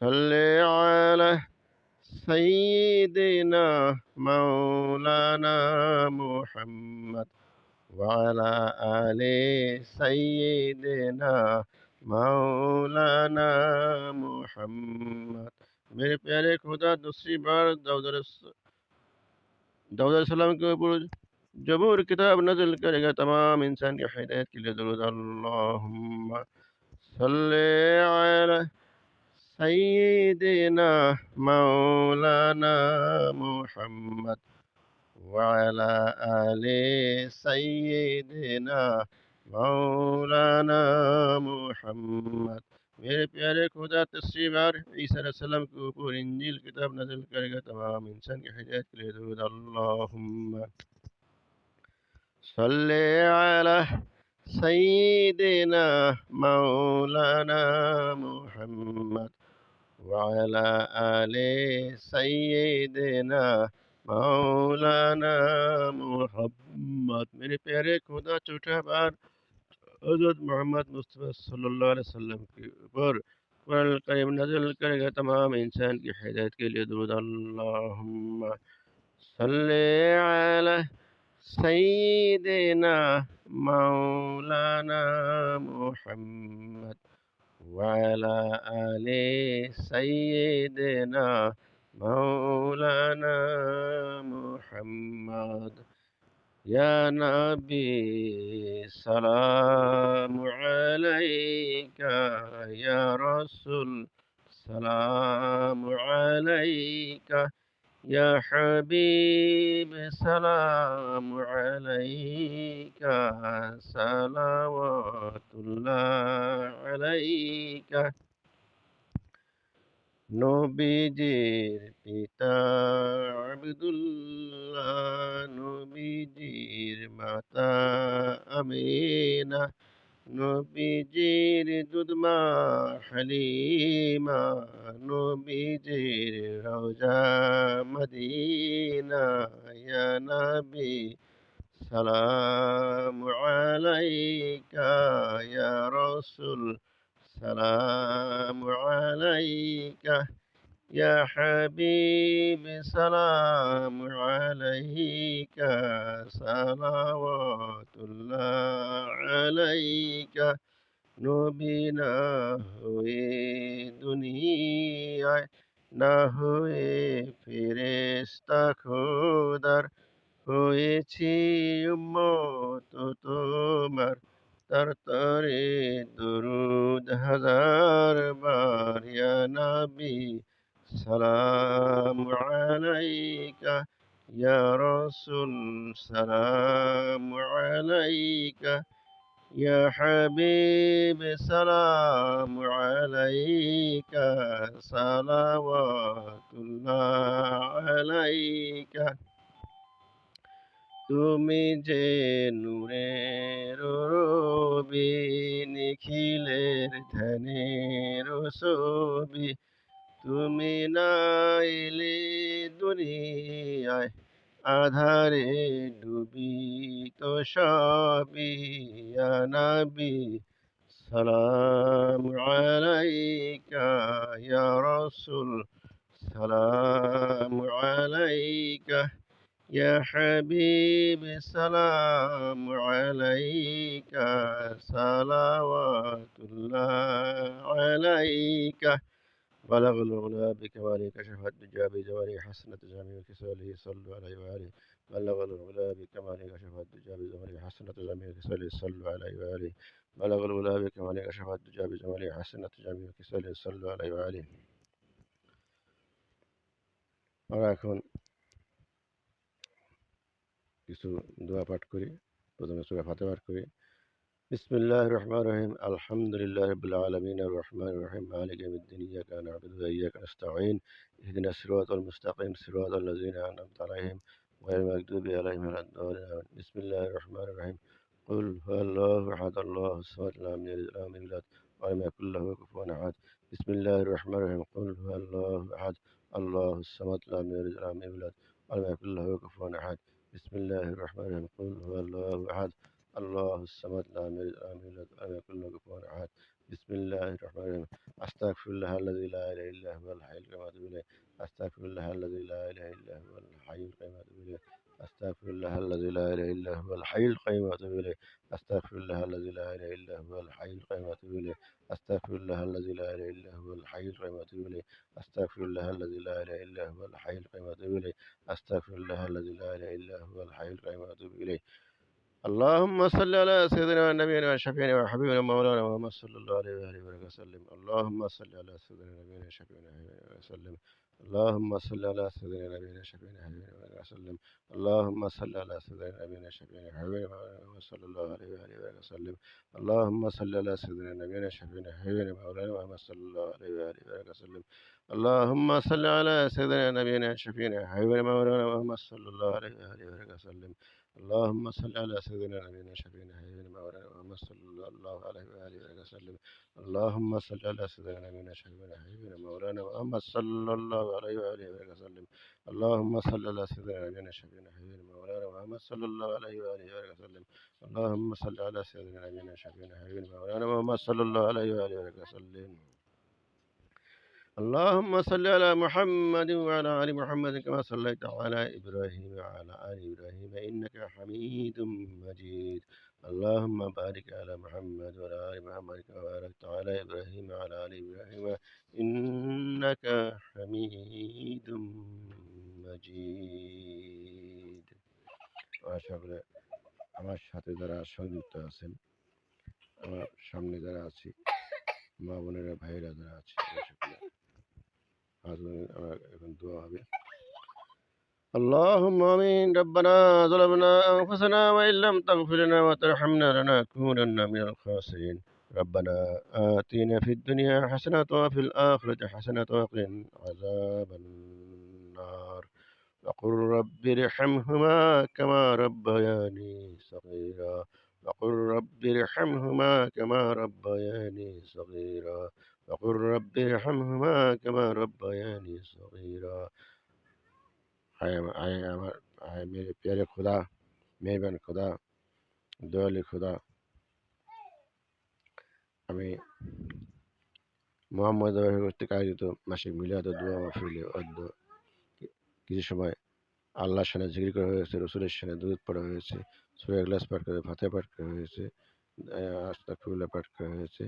صل على سيدنا مولانا محمد وعلى آل سيدنا मौलाना मोहम्मद। मेरे प्यारे खुदा दूसरी बार दाऊद अलैहिस्सलाम के ऊपर जबूर किताब नज़ल करेगा, तमाम इंसान की हिदायत के लिए दुरूद। अल्लाहुम्मा सल्ले अला सय्यिदिना मौलाना मुहम्मद वअला आले सय्यिदिना मौलाना मुहम्मद। मेरे प्यारे खुदा तीसरी बार ईसा अलैहिस्सलाम के ऊपर इंजील किताब नाज़िल करेगा, तमाम इंसान की हिदायत के लिए दुरूद। अल्लाहुम्मा सल्ले अला सय्यिदिना मौलाना मुहम्मद वअला आले सय्यिदिना मौलाना मुहम्मद। मेरे प्यारे खुदा चौथा बार हज़रत मोहम्मद मुस्तफ़ा सल्लल्लाहु अलैहि वसल्लम के ऊपर कुरान करीम नाज़िल करेगा, तमाम इंसान की हिदायत के लिए दुरूद। अल्लाहुम्मा सल्ले अला सय्यिदिना मौलाना मुहम्मद वअला आले सय्यिदिना मौलाना मुहम्मद। या नबी सलाम अलैका, या रसूल सलाम अलैका, या हबीब सलाम अलैका, सलावतुल्लाह अलैका। নবীজির পিতা আব্দুল্লাহ, নবীজির মাতা আমিনা, নবীজির দুধমা হালিমা, নবীজির রওজা মদিনা। ইয়া নবী সালাম আলাইকা, ইয়া রাসূল সালাম আলাইকা, ইয়া হাবিব সালাম আলাইকা, সালাওয়াতুল্লাহ আলাইকা। নবী না হয়ে দুনিয়ায়, না হয়ে ফেরেশতা খোদার, হয়েছি উম্মত তোমার। তার তরে দরুদ হাজার বার। ইয়া নবী সালাম আলাইকা, ইয়া রাসূল সালাম আলাইকা, ইয়া হাবিব সালাম আলাইকা, সালাওয়াতুল্লাহ আলাইকা। তুমি যে নূরের রবি, নিখিলের ধ্যানের ছবি, তুমি না এলে দুনিয়ায় আধারে ডুবিত সবই। ইয়া নবী সালাম আলাইকা, ইয়া রাসূল সালাম আলাইকা, ইয়া হাবিব সালাম আলাইকা, সালাওয়াতুল্লাহ আলাইকা। بلغ العلا بكماله، كشف الدجى بجماله، حسنت جميع خصاله، صلوا عليه وآله. بلغ العلا بكماله، كشف الدجى بجماله، حسنت جميع خصاله، صلوا عليه وآله. بلغ العلا بكماله، كشف الدجى بجماله، حسنت جميع خصاله، صلوا عليه وآله। আমরা এখন কিছু দোয়া পাঠ করি। প্রথমে সূরা ফাতিহা পাঠ করি। বিসমিল্লাহির রহমানির রহিম। আলহামদুলিল্লাহি রাব্বিল আলামিন আর রহমানির রহিম মালিকি ইয়াউমিদ্দিন ইয়াকা না'বুদু ওয়া ইয়াকা নাস্তাঈন ইহদিনাস সিরাতাল মুস্তাকিম সিরাতাল লাযিনা আন'আমতা আলাইহিম গায়রিল মাগদুবি আলাইহিম ওয়ালাদ-দাল্লিন আমিন। বিসমিল্লাহির রহমানির রহিম। কুল হুয়াল্লাহু আহাদ আল্লাহুস সামাদ লাম ইয়ালিদ ওয়া লাম ইউলাদ ওয়া লাম ইয়াকুল লাহু কুফুওয়ান আহাদ। বিসমিল্লাহির রহমানির রহিম। কুল হুয়াল্লাহু আহাদ আল্লাহুস সামাদ লাম ইয়ালিদ ওয়া লাম ইউলাদ ওয়া লাম ইয়াকুল লাহু কুফুওয়ান আহাদ। বিসমিল্লাহির রহমানির রহিম। কুল হুয়াল্লাহু আহাদ الله الصمد لم يلد ولم يولد ولم يكن له كفوا أحد. بسم الله الرحمن الرحيم. أستغفر الله الذي لا إله إلا هو الحي القيوم وأتوب إليه. أستغفر الله الذي لا إله إلا هو الحي القيوم وأتوب إليه. أستغفر الله الذي لا إله إلا هو الحي القيوم وأتوب إليه. أستغفر الله الذي لا إله إلا هو الحي القيوم وأتوب إليه. أستغفر الله الذي لا إله إلا هو الحي القيوم وأتوب إليه. أستغفر الله الذي لا إله إلا هو الحي القيوم وأتوب إليه. أستغفر الله الذي لا إله إلا هو الحي القيوم وأتوب إليه. اللهم صل على سيدنا نبينا وشفيعنا وحبيبنا مولانا محمد صلى الله عليه وآله وسلم. اللهم صل على سيدنا نبينا وشفيعنا وسلم. اللهم صل على سيدنا نبينا وشفيعنا وسلم. اللهم صل على سيدنا نبينا وشفيعنا وحبيبنا محمد صلى الله عليه وآله وسلم. اللهم صل على سيدنا نبينا وشفيعنا وحبيبنا مولانا محمد صلى الله عليه وآله وسلم. اللهم صل على سيدنا نبينا وشفيعنا وحبيبنا مولانا محمد صلى الله عليه وآله وسلم. اللهم صل على سيدنا نبينا شفينا حبيبنا مولانا محمد صلى الله عليه وآله وسلم. اللهم صل على سيدنا نبينا شفينا حبيبنا مولانا محمد صلى الله عليه وآله وسلم. اللهم صل على سيدنا نبينا شفينا حبيبنا مولانا محمد صلى الله عليه وآله وسلم. اللهم صل على سيدنا نبينا شفينا حبيبنا مولانا محمد صلى الله عليه وآله وسلم. اللهم صل على محمد وعلى آل محمد كما صليت على إبراهيم وعلى آل إبراهيم إنك حميد مجيد. اللهم بارك على محمد وعلى آل محمد كما باركت على إبراهيم وعلى آل إبراهيم إنك حميد مجيد. আশা করি আমার সাথে যারা সংযুক্ত আছেন, আমার সামনে যারা আছি, মা বোনেরা ভাইয়েরা যারা আছে, এখন দোয়া হবে। اللهم آمين. ربنا ظلمنا أنفسنا وإن لم تغفر لنا وترحمنا لنكونن من الخاسرين. ربنا آتنا في الدنيا حسنة وفي الآخرة حسنة وقنا عذاب النار. وقل رب ارحمهما كما ربياني صغيرا. وقل رب ارحمهما كما ربياني صغيرا. وقل رب ارحمهما كما ربياني صغيرا. हाय मेरे प्यारे खुदा, मेहरबान खुदा, দয়ালু खुदा, আমি মোহাম্মদ কর্তৃক আয়োজিত মাসিক মিলাদ ও দোয়া মাহফিলে কিছু সময় আল্লাহর সামনে জিকির করা হয়েছে, রসুলের সামনে দুরূদ পড়া হয়েছে, সূরা ইখলাস পাঠ করে ফাতিহা পাঠ করা হয়েছে, আস্তাগফিরুল্লাহ পাঠ করা হয়েছে।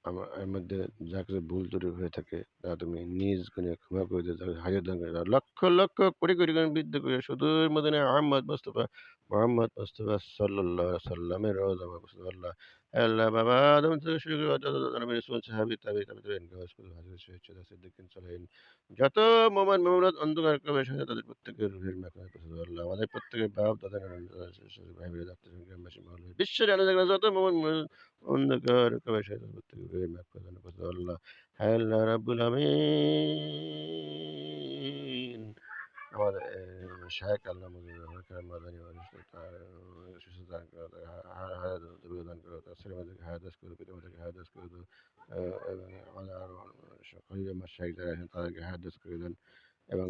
আমার এর মধ্যে যা কিছু ভুল ত্রুটি হয়ে থাকে তা তুমি নিজ গুণে ক্ষমা করে দিও, তাকে হাজার দান করে দাও, লক্ষ লক্ষ কোটি কোটি গুণ বৃদ্ধি করে সুদূর মদিনা আহমদ মুস্তফা মোহাম্মদ মুস্তফা সাল্লাল্লাহু আলাইহি সাল্লামের রওজা মুস্তফা আল্লাহ আল্লাহ বাবা আদম থেকে শুরু করে নবী রাসূল সাহাবী তাবিঈন গাওস করে হাজরত শহীদ সিদ্দিকীন সালেহীন যত মুমিন মুমিনাত অন্ধকার কবরে সাথে তাদের প্রত্যেকের রূহের মাগফিরাত করতে আল্লাহ, আমাদের প্রত্যেকের বাপ দাদা ভাই বোনেরা আত্মীয় গ্রামবাসী মহল্লা বিশ্বের আলো জায়গা যত মুমিন অন্ধকার কবরে সাথে প্রত্যেকের রূহের মাগফিরাত করতে আল্লাহ। হায় আল্লাহ রাব্বুল আমিন। আমাদের শায়েখ আল্লাহ মাদানী সুস্থ দান করো, হায়াত দান করো, তার ছেলেমেয়েদেরকে হায়াত করে, পিতামাতাকে হায়াত করে দাও, এবং আমাদের আরও খলিল শায়েখ যারা আছেন তাদেরকে হায়াত করে দেন, এবং এবং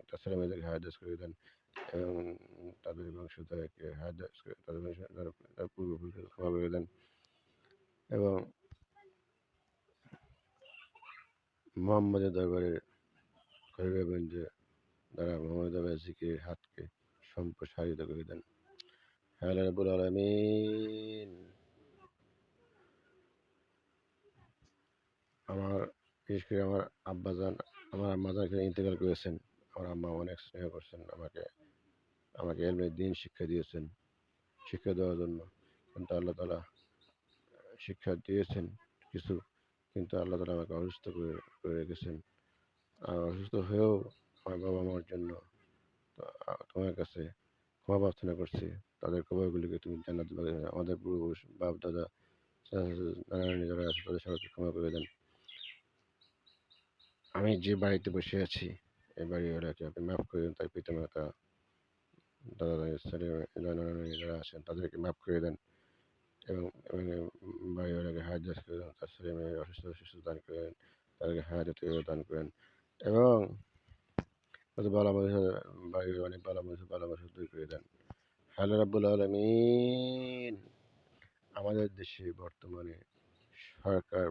তার ছেলেমেয়েদেরকে হায়াত করে দেন, এবং তাদের বংশধরকে হায়াত করে তাদের পূর্বপুরুষকে ক্ষমা করে দেন, এবং মোহাম্মদের দরবারে খলিলগঞ্জে দ্বারা মোহাম্মদ জিকিরের হাতকে সম্প্রসারিত করে দেন। হ্যাঁ রাব্বুল আলামিন। আমার বিশেষ করে আমার আব্বাজান, আমার আম্মাজান এখানে ইন্তেকাল করেছেন। আমার আম্মা অনেক স্নেহ করছেন আমাকে, আমাকে এলমে দ্বীন শিক্ষা দিয়েছেন, শিক্ষা দেওয়ার জন্য। কিন্তু আল্লাহ তাআলা শিক্ষা দিয়েছেন কিছু, কিন্তু আল্লাহ তাআলা আমাকে অসুস্থ করে রেখেছেন। আর অসুস্থ হয়েও আমার বাবা মার জন্য তোমার কাছে ক্ষমা প্রার্থনা করছি, তাদের কবরগুলিকে তুমি জান্নাতুল বাগি, আমাদের পূর্বপুরুষ বাপ দাদা নানা যারা আছে তাদের সবাইকে ক্ষমা করে দেন। আমি যে বাড়িতে বসে আছি এই বাড়িওয়ালাকে আপনি মাফ করে দেন, তার পিতা মাতা দাদা দাদি ছেলে নানি যারা আছেন তাদেরকে মাফ করে দেন, এবং বাড়িওয়ালাকে হায়াত করে দেন, তার ছেলে মেয়ে অসুস্থ দান করে দেন, তাদেরকে হায়াত দান করেন, এবং তাদের বাড়ির অনেক বালা মানুষ দূর করে দেন। হ্যালো রাব্বুল আলামিন। আমাদের দেশে বর্তমানে সরকার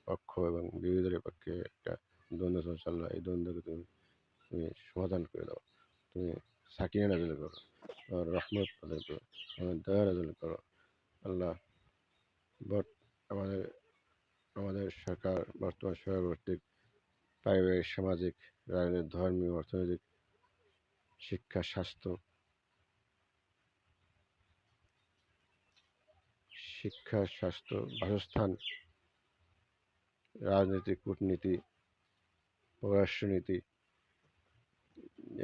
পক্ষ এবং বিরোধী দলের পক্ষে একটা দ্বন্দ্ব চলছে। এই দ্বন্দ্বকে তুমি সমাধান করে দাও। তুমি সাকিনা নাজিল করো, তোমার রহমত নাজিল করো, তোমার দয়া নাজিল করো। আল্লাহ, বট আমাদের আমাদের সরকার বর্তমান সরকার কর্তৃক পারিবারিক, সামাজিক, রাজনৈতিক, ধর্মীয়, অর্থনৈতিক, শিক্ষা, স্বাস্থ্য, বাসস্থান, রাজনীতি, কূটনীতি, পররাষ্ট্রনীতি,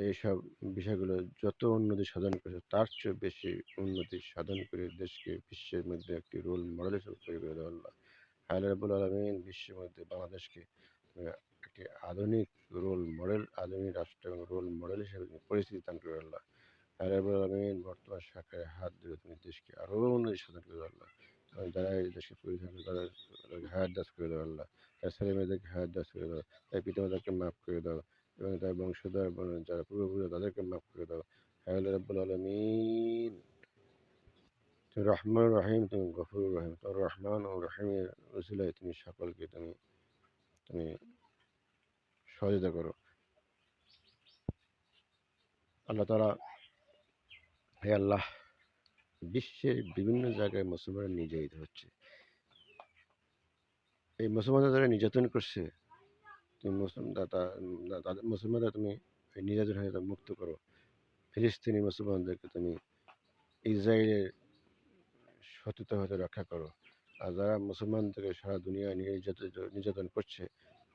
এইসব বিষয়গুলো যত উন্নতি সাধন করেছে তার চেয়ে বেশি উন্নতি সাধন করে দেশকে বিশ্বের মধ্যে একটি রোল মডেল হিসেবে তৈরি করে দেওয়া। আল্লাহ রাব্বুল আলামিন বিশ্বের মধ্যে বাংলাদেশকে একটি আধুনিক রোল মডেল, আধুনিক রাষ্ট্র এবং রোল মডেল হিসেবে পরিচিতি দান করে। আল্লাহ রাব্বুল আলামিন বর্তমান সরকারের হাত ধরে তুমি দেশকে আরও উন্নতি সাধন করে দেওয়া। আল্লাহ যারা এই দেশকে পরিচালনা করে তাদের হায়াত দাস করে দেওয়া। আল্লাহ তার ছেলে মেয়েদেরকে হায়াত দাস করে দাও, তাই পিতামাতাকে মাফ করে দাও এবং তার বংশধর যারা পূর্বপুরুষ তাদেরকে মাফ করে দাও। হে রাব্বুল আলামিন, তুমি রহমান রহিম, তুমি গফুর রহিম, তোর রহমান ও রহিমের উসিলায় তুমি সকলকে তুমি সহযোগিতা করো। আল্লাহ তাআলা, হে আল্লাহ, বিশ্বের বিভিন্ন জায়গায় মুসলমানরা নির্যাতিত হচ্ছে। এই মুসলমানরা যারা নির্যাতন করছে, তুমি তাদের মুসলমানরা তুমি এই নির্যাতন হয়ে মুক্ত করো। ফিলিস্তিনি মুসলমানদেরকে তুমি ইসরায়েলের শত্রুতা হতে রক্ষা করো। আর যারা মুসলমানদেরকে সারা দুনিয়ায় নির্যাতন করছে,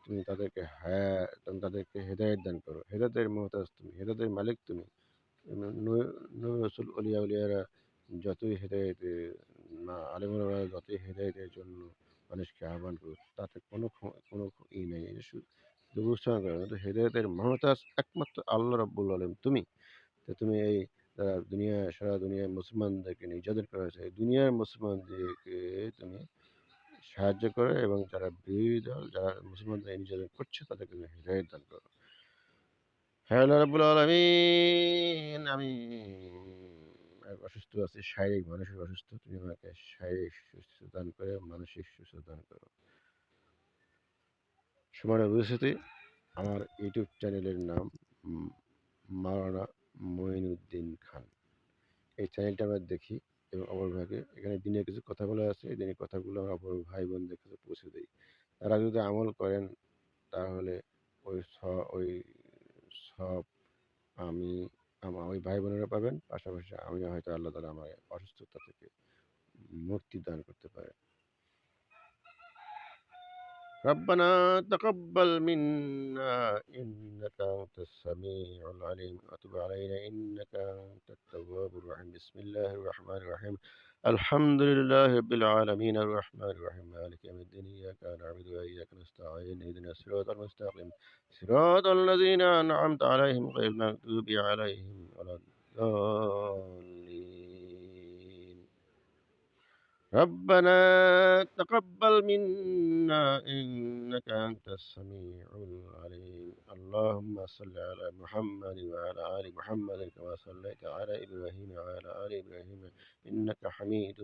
তুমি তাদেরকে হেদায়েত দান করো। হেদায়েতের মুহতাজ তুমি, হেদায়েতের মালিক তুমি। নবী রাসূল আউলিয়া উলিয়ারা যতই হেদায়েতের আলেমরা যতই হেদায়েতের জন্য মানুষকে আহ্বান করুক, তাতে কোনো নেই। এটা শুধু বুঝতে করে কিন্তু হেদায়েতের মহতাজ একমাত্র আল্লাহ রাব্বুল আলামিন তুমি। তো তুমি এই সারা দুনিয়ায় মুসলমানদেরকে নির্যাতন করা হয়েছে, এই দুনিয়ার মুসলমানদেরকে তুমি সাহায্য করো এবং যারা বিরোধী দল, যারা মুসলমানদের নির্যাতন করছে তাদেরকে তুমি হেদায়েত দান করো। হ্যাঁ আল্লাহ রাব্বুল আলামিন, আমি অসুস্থ আছি, মানসিক অসুস্থ। তুমি আমাকে শারীরিক সুস্থতা দান করে মানসিক সুস্থতা দান করো। সম্মানিত উপস্থিতি, আমার ইউটিউব চ্যানেলের নাম মাওলানা মঈনুদ্দিন খান। এই চ্যানেলটা আমরা দেখি এবং অপর ভাইকে এখানে দিনে কিছু কথা বলা আছে, এই দিনের কথাগুলো আমরা অপর ভাই বোনদের কাছে পৌঁছে দিই। তারা যদি আমল করেন তাহলে ওই ওই সব আমি ওই ভাই বোনেরা পাবেন, পাশাপাশি আমি হয়তো আল্লাহ তাআলা আমার অসুস্থতা থেকে মুক্তি দান করতে পারে। ربنا تقبل منا إنك أنت السميع العليم وتب علينا إنك أنت التواب الرحيم. بسم الله الرحمن الرحيم. الحمد لله رب العالمين الرحمن الرحيم مالك يوم الدين إياك نعبد وإياك نستعين اهدنا الصراط المستقيم صراط الذين أنعمت عليهم غير المغضوب عليهم ولا الضالين. ربنا تقبل منا إنك أنت السميع العليم. اللهم صل على محمد وعلى آل محمد كما صليت على إبراهيم وعلى آل إبراهيم إنك حميد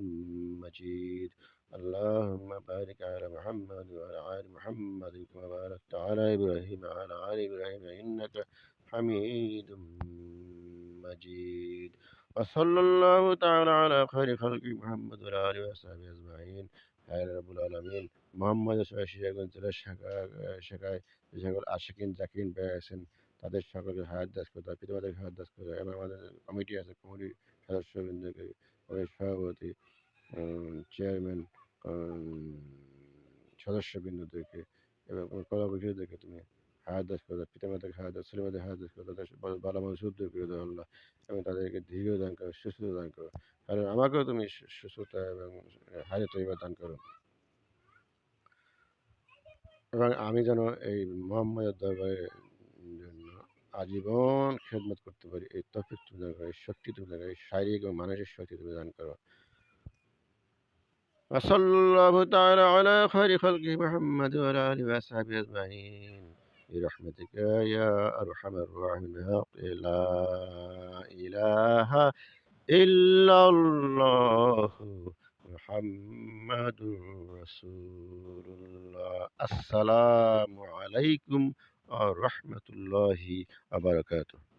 مجيد. اللهم بارك على محمد وعلى آل محمد كما باركت على إبراهيم وعلى آل إبراهيم إنك حميد مجيد. وصلى الله تعالى على خير خلق محمد وعلى آله وصحبه أجمعين. হ্যাঁ রাব্বুল আলামিন, মোহাম্মদের শাখায় যে সকল আশিকিন জাকিরিন ভাই আছেন তাদের সকলের হায়াত দাস করে দাও, পিতামাতাকে হায়াত দাস করে দাও এবং আমাদের কমিটি আছে, কমিটির সদস্যবৃন্দকে, সভাপতি, চেয়ারম্যান, সদস্যবৃন্দদেরকে এবং কর্মচারীদেরকে তুমি হায়াত দাস করে দাও, পিতামাতাকে হায়াত দাও, ছেলেমেয়েদের হায়াত দাস করে দাও, তাদের ভালো মানুষ উদ্ধার করে দাও আল্লাহ এবং তাদেরকে দীর্ঘ দান করো, সুস্থতা দান করো। আর আমাকেও তুমি সুস্থতা এবং হায়াত তৈবা দান করো এবং আমি যেন এই মোহাম্মদের দরবারের জন্য আজীবন খেদমত করতে পারি। এই তৌফিক তুমি দান করো, এই শক্তি তুমি দান করো, এই শারীরিক এবং মানসিক শক্তি তুমি দান করো। وصلى الله تعالى على خير خلقه محمد وعلى آله وصحبه أجمعين برحمتك يا أرحم الراحمين. لا إله إلا الله মুহাম্মাদুর রাসূলুল্লাহ। আসসালামু আলাইকুম ওয়া রাহমাতুল্লাহি ওয়া বারাকাতুহু।